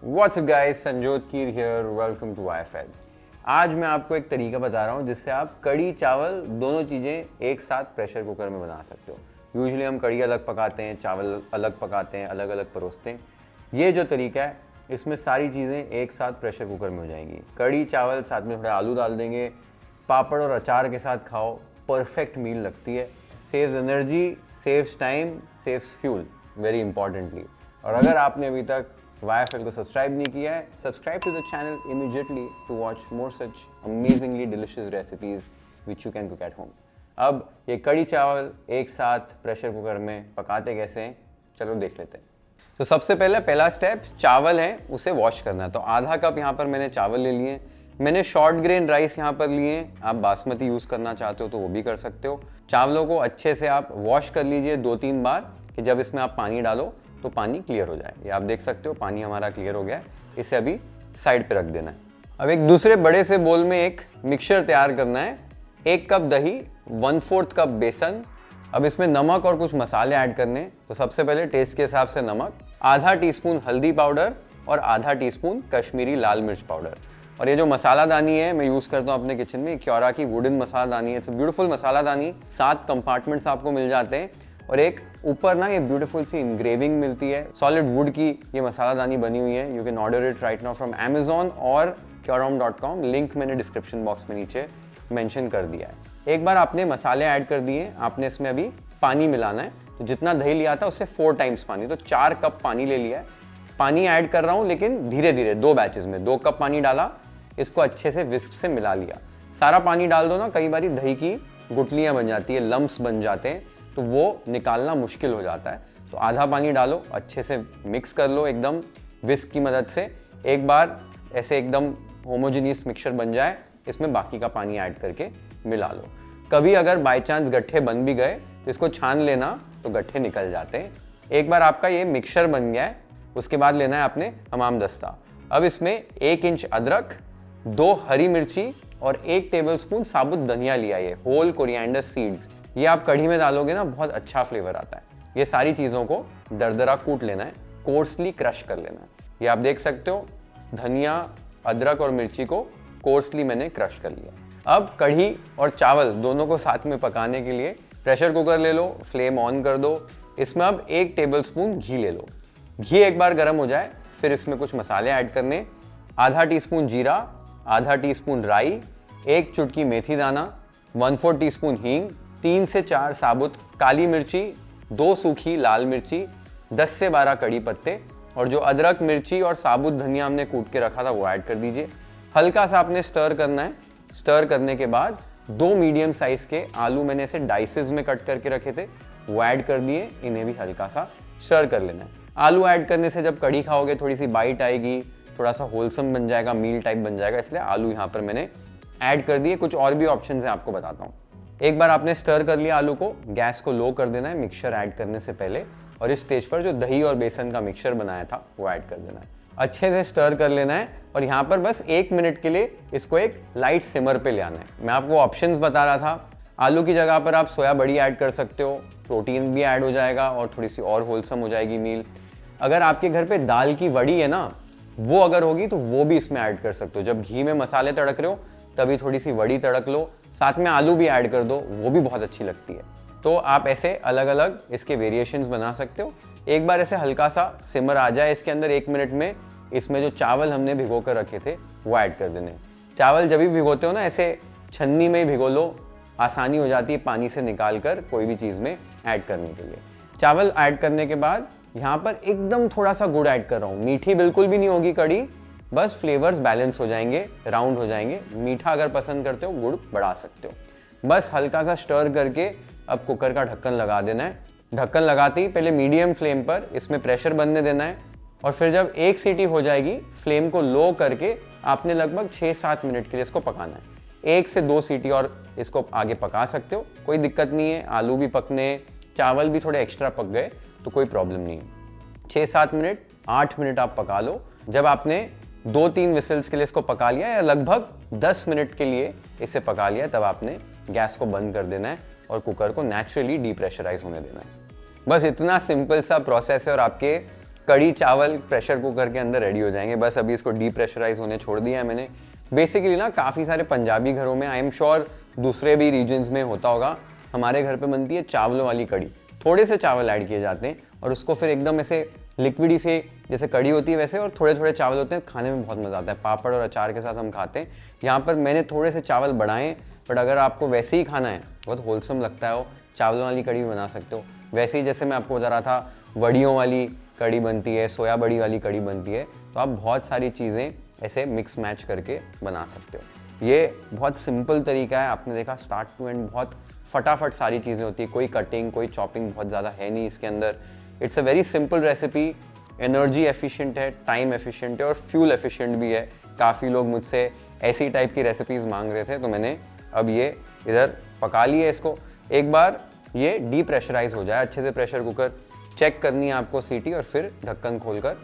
What's up guys, Sanjyot Keer here, welcome to IFL। आज मैं आपको एक तरीका बता रहा हूँ जिससे आप कड़ी चावल दोनों चीज़ें एक साथ प्रेशर कुकर में बना सकते हो। यूजुअली हम कड़ी अलग पकाते हैं, चावल अलग पकाते हैं, अलग अलग परोसते हैं। ये जो तरीका है इसमें सारी चीज़ें एक साथ प्रेशर कुकर में हो जाएंगी। कड़ी चावल साथ में थोड़ा आलू डाल देंगे, पापड़ और अचार के साथ खाओ, परफेक्ट मील लगती है। Saves energy, saves time, saves fuel, very importantly. और अगर आपने अभी तक YFL को सब्सक्राइब नहीं किया है, subscribe to the channel immediately to watch more such amazingly delicious recipes which you can cook at home. अब ये कड़ी चावल एक साथ प्रेशर कुकर में पकाते कैसे हैं, चलो देख लेते हैं। तो सबसे पहला स्टेप चावल है उसे वॉश करना है। तो आधा कप यहाँ पर मैंने चावल ले लिए। मैंने शॉर्ट ग्रेन राइस यहाँ पर लिए। आप बासमती यूज़ करना चाहते हो तो वो भी कर सकते हो। चावलों को अच्छे से आप वॉश कर लीजिए 2-3 बार, कि जब इसमें आप पानी डालो तो पानी क्लियर हो जाए। ये आप देख सकते हो पानी हमारा क्लियर हो गया है। इसे अभी साइड पे रख देना है। अब एक दूसरे बड़े से बोल में एक मिक्सचर तैयार करना है। 1 कप दही, 1/4 कप बेसन। अब इसमें नमक और कुछ मसाले ऐड करने। तो सबसे पहले टेस्ट के हिसाब से नमक, आधा टीस्पून हल्दी पाउडर और आधा टीस्पून कश्मीरी लाल मिर्च पाउडर। और ये जो मसालादानी है मैं यूज़ करता हूँ अपने किचन में, क्योरा की वुडन मसालादानी है। It's beautiful मसालादानी। 7 कंपार्टमेंट्स आपको मिल जाते हैं और एक ऊपर ना ये ब्यूटीफुल सी इंग्रेविंग मिलती है। सॉलिड वुड की ये मसालादानी बनी हुई है। You can order it right now from Amazon और Kyorom.com। लिंक मैंने डिस्क्रिप्शन बॉक्स में नीचे मेंशन कर दिया है। एक बार आपने मसाले ऐड कर दिए, आपने इसमें अभी पानी मिलाना है। तो जितना दही लिया था उससे 4 टाइम्स पानी, तो 4 कप पानी ले लिया है। पानी ऐड कर रहा हूँ लेकिन धीरे धीरे, 2 बैचेस में। 2 कप पानी डाला, इसको अच्छे से विस्क से मिला लिया। सारा पानी डाल दो ना, कई बार दही की गुठलियाँ बन जाती है, लम्प्स बन जाते हैं, तो वो निकालना मुश्किल हो जाता है। तो आधा पानी डालो, अच्छे से मिक्स कर लो एकदम विस्क की मदद से। एक बार ऐसे एकदम होमोजेनियस मिक्सचर बन जाए, इसमें बाकी का पानी ऐड करके मिला लो। कभी अगर बाय चांस गट्ठे बन भी गए तो इसको छान लेना, तो गट्ठे निकल जाते हैं। एक बार आपका ये मिक्सचर बन गया है, उसके बाद लेना है आपने हमाम दस्ता। अब इसमें 1 इंच अदरक, 2 हरी मिर्ची और 1 टेबलस्पून साबुत धनिया लिया, ये होल कोरिएंडर सीड्स। ये आप कढ़ी में डालोगे ना, बहुत अच्छा फ्लेवर आता है। ये सारी चीज़ों को दरदरा कूट लेना है, कोर्सली क्रश कर लेना है। ये आप देख सकते हो, धनिया, अदरक और मिर्ची को कोर्सली मैंने क्रश कर लिया। अब कढ़ी और चावल दोनों को साथ में पकाने के लिए प्रेशर कुकर ले लो, फ्लेम ऑन कर दो। इसमें अब 1 टेबलस्पून घी ले लो। घी एक बार गर्म हो जाए, फिर इसमें कुछ मसाले ऐड करने। आधा टीस्पून जीरा, आधा टीस्पून राई, 1 चुटकी मेथी दाना, 1/4 टीस्पून हींग, 3 से 4 साबुत काली मिर्ची, 2 सूखी लाल मिर्ची, 10 से 12 कड़ी पत्ते, और जो अदरक, मिर्ची और साबुत धनिया हमने कूट के रखा था वो ऐड कर दीजिए। हल्का सा आपने स्टर करना है। स्टर करने के बाद 2 मीडियम साइज के आलू मैंने ऐसे डाइसेस में कट करके रखे थे, वो ऐड कर दिए। इन्हें भी हल्का सा स्टर कर लेना है। आलू ऐड करने से जब कड़ी खाओगे थोड़ी सी बाइट आएगी, थोड़ा सा होलसम बन जाएगा, मील टाइप बन जाएगा, इसलिए आलू यहाँ पर मैंने ऐड कर दिए। कुछ और भी ऑप्शन है आपको बताता हूँ। एक बार आपने स्टर कर लिया आलू को, गैस को लो कर देना है मिक्सचर ऐड करने से पहले, और इस स्टेज पर जो दही और बेसन का मिक्सचर बनाया था वो ऐड कर देना है। अच्छे से स्टर कर लेना है और यहाँ पर बस 1 मिनट के लिए इसको एक लाइट सिमर पे ले आना है। मैं आपको ऑप्शंस बता रहा था, आलू की जगह पर आप सोया बड़ी ऐड कर सकते हो, प्रोटीन भी ऐड हो जाएगा और थोड़ी सी और होलसम हो जाएगी मील। अगर आपके घर पे दाल की वड़ी है ना, वो अगर होगी तो वो भी इसमें ऐड कर सकते हो। जब घी में मसाले तड़क रहे हो तभी थोड़ी सी वड़ी तड़क लो, साथ में आलू भी ऐड कर दो, वो भी बहुत अच्छी लगती है। तो आप ऐसे अलग अलग इसके वेरिएशंस बना सकते हो। एक बार ऐसे हल्का सा सिमर आ जाए इसके अंदर 1 मिनट में, इसमें जो चावल हमने भिगो कर रखे थे वो ऐड कर देने। चावल जब भी भिगोते हो ना, ऐसे छन्नी में ही भिगो लो, आसानी हो जाती है पानी से निकाल कर कोई भी चीज़ में ऐड करने के लिए। चावल ऐड करने के बाद यहाँ पर एकदम थोड़ा सा गुड़ ऐड कर रहा हूँ। मीठी बिल्कुल भी नहीं होगी कड़ी, बस फ्लेवर्स बैलेंस हो जाएंगे, राउंड हो जाएंगे। मीठा अगर पसंद करते हो गुड़ बढ़ा सकते हो। बस हल्का सा स्टर करके अब कुकर का ढक्कन लगा देना है। ढक्कन लगाते ही पहले मीडियम फ्लेम पर इसमें प्रेशर बनने देना है, और फिर जब 1 सीटी हो जाएगी फ्लेम को लो करके आपने लगभग 6-7 मिनट के लिए इसको पकाना है। 1 से 2 सीटी और इसको आगे पका सकते हो, कोई दिक्कत नहीं है। आलू भी पकने, चावल भी थोड़े एक्स्ट्रा पक गए तो कोई प्रॉब्लम नहीं है। 6-7 मिनट, 8 मिनट आप पका लो। जब आपने 2-3 विसल्स के लिए इसको पका लिया, या लगभग 10 मिनट के लिए इसे पका लिया, तब आपने गैस को बंद कर देना है और कुकर को नेचुरली डीप्रेशराइज होने देना है। बस इतना सिंपल सा प्रोसेस है और आपके कड़ी चावल प्रेशर कुकर के अंदर रेडी हो जाएंगे। बस अभी इसको डीप्रेशराइज होने छोड़ दिया है मैंने। बेसिकली ना काफ़ी सारे पंजाबी घरों में, आई एम श्योर दूसरे भी रीजन्स में होता होगा, हमारे घर पे बनती है चावलों वाली कड़ी। थोड़े से चावल ऐड किए जाते हैं और उसको फिर एकदम ऐसे लिक्विडी से, जैसे कड़ी होती है वैसे, और थोड़े थोड़े चावल होते हैं, खाने में बहुत मज़ा आता है। पापड़ और अचार के साथ हम खाते हैं। यहाँ पर मैंने थोड़े से चावल बढ़ाए, बट अगर आपको वैसे ही खाना है, बहुत होलसम लगता है वो, चावलों वाली कड़ी भी बना सकते हो। वैसे ही जैसे मैं आपको बता रहा था वड़ियों वाली कड़ी बनती है, सोया बड़ी वाली कड़ी बनती है, तो आप बहुत सारी चीज़ें ऐसे मिक्स मैच करके बना सकते हो। ये बहुत सिंपल तरीका है, आपने देखा स्टार्ट टू एंड बहुत फटाफट सारी चीज़ें होती है, कोई कटिंग कोई चॉपिंग बहुत ज़्यादा है नहीं इसके अंदर। It's a very simple recipe, energy efficient है, टाइम एफिशिएंट है और फ्यूल एफिशिएंट भी है। काफ़ी लोग मुझसे ऐसी टाइप की रेसिपीज़ मांग रहे थे, तो मैंने अब ये इधर पका लिए इसको। एक बार ये डीप्रेशराइज हो जाए अच्छे से, प्रेशर कुकर चेक करनी है आपको सीटी, और फिर ढक्कन खोलकर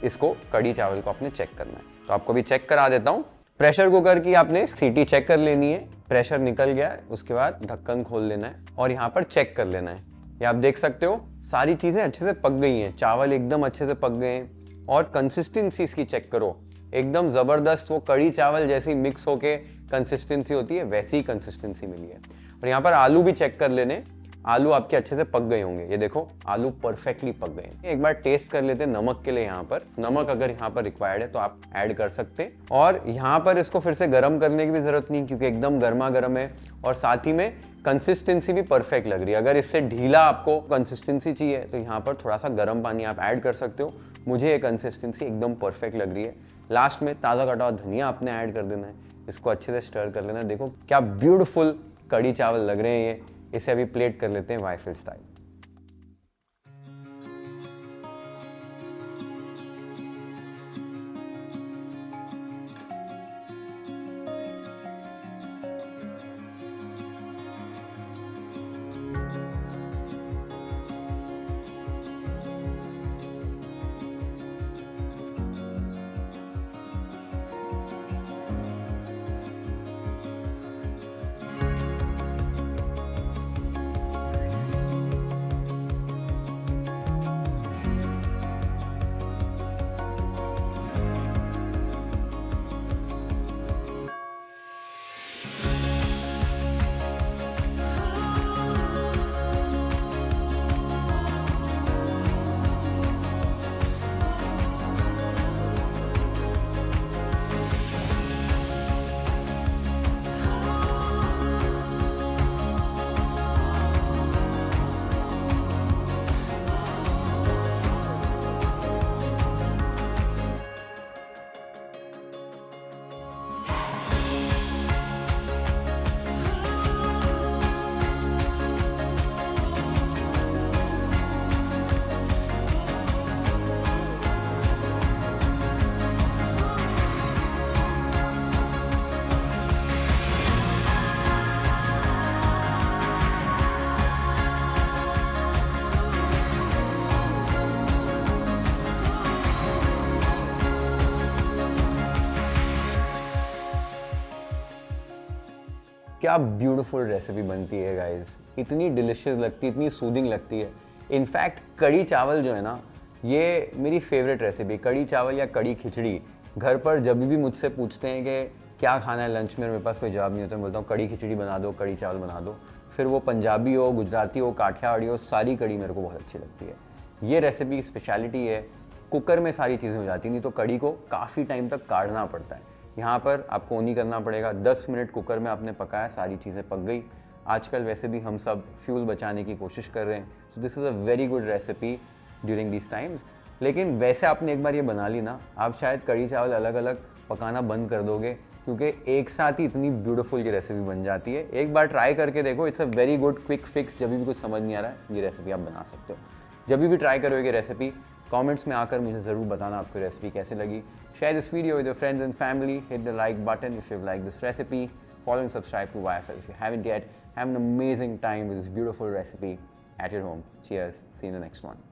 इसको कड़ी चावल को आपने चेक करना है। तो आपको भी चेक करा देता हूँ। प्रेशर कुकर की आपने सीटी चेक कर लेनी है, प्रेशर निकल गया है, उसके बाद ढक्कन खोल लेना है और यहाँ पर चेक कर लेना है। ये आप देख सकते हो सारी चीज़ें अच्छे से पक गई हैं, चावल एकदम अच्छे से पक गए हैं, और कंसिस्टेंसी इसकी चेक करो, एकदम ज़बरदस्त वो कड़ी चावल जैसी मिक्स होके कंसिस्टेंसी होती है वैसी ही कंसिस्टेंसी मिली है। और यहाँ पर आलू भी चेक कर लेने, आलू आपके अच्छे से पक गए होंगे। ये देखो आलू परफेक्टली पक गए हैं। एक बार टेस्ट कर लेते हैं नमक के लिए। यहाँ पर नमक अगर यहाँ पर रिक्वायर्ड है तो आप ऐड कर सकते हैं, और यहाँ पर इसको फिर से गर्म करने की भी जरूरत नहीं, क्योंकि एकदम गर्मा गर्म है, और साथ ही में कंसिस्टेंसी भी परफेक्ट लग रही है। अगर इससे ढीला आपको कंसिस्टेंसी चाहिए तो यहाँ पर थोड़ा सा गर्म पानी आप ऐड कर सकते हो। मुझे ये कंसिस्टेंसी एकदम परफेक्ट लग रही है। लास्ट में ताज़ा कटा हुआ धनिया आपने ऐड कर देना है, इसको अच्छे से स्टर कर लेना। देखो क्या ब्यूटीफुल कड़ी चावल लग रहे हैं ये। इसे अभी प्लेट कर लेते हैं वाइफल स्टाइल। क्या ब्यूटीफुल रेसिपी बनती है गाइस, इतनी डिलिशियस लगती है, इतनी सूदिंग लगती है। इनफैक्ट कड़ी चावल जो है ना, ये मेरी फेवरेट रेसिपी। कड़ी चावल या कड़ी खिचड़ी, घर पर जब भी मुझसे पूछते हैं कि क्या खाना है लंच में, मेरे पास कोई जवाब नहीं होता। मैं बोलता हूँ कड़ी खिचड़ी बना दो, कड़ी चावल बना दो। फिर वो पंजाबी हो, गुजराती हो, काठियावाड़ी हो, सारी कड़ी मेरे को बहुत अच्छी लगती है। ये रेसिपी की स्पेशलिटी है, कुकर में सारी चीज़ें हो जाती, नहीं तो कड़ी को काफ़ी टाइम तक काढ़ना पड़ता है। यहाँ पर आपको नहीं करना पड़ेगा, 10 मिनट कुकर में आपने पकाया, सारी चीज़ें पक गई। आजकल वैसे भी हम सब फ्यूल बचाने की कोशिश कर रहे हैं, so this is a very good recipe during this times. लेकिन वैसे आपने एक बार ये बना ली ना, आप शायद कड़ी चावल अलग अलग पकाना बंद कर दोगे, क्योंकि एक साथ ही इतनी ब्यूटीफुल ये रेसिपी बन जाती है। एक बार ट्राई करके देखो, it's a very good quick fix. जब भी कुछ समझ नहीं आ रहा है, ये रेसिपी आप बना सकते हो। जब भी ट्राई करोगे रेसिपी, कमेंट्स में आकर मुझे ज़रूर बताना आपको रेसिपी कैसे लगी। Share this video with your friends and family, hit the like button if you like this recipe, follow and subscribe to YFL if you haven't yet. Have an amazing time with this beautiful recipe at your home. Cheers, see you in the next one.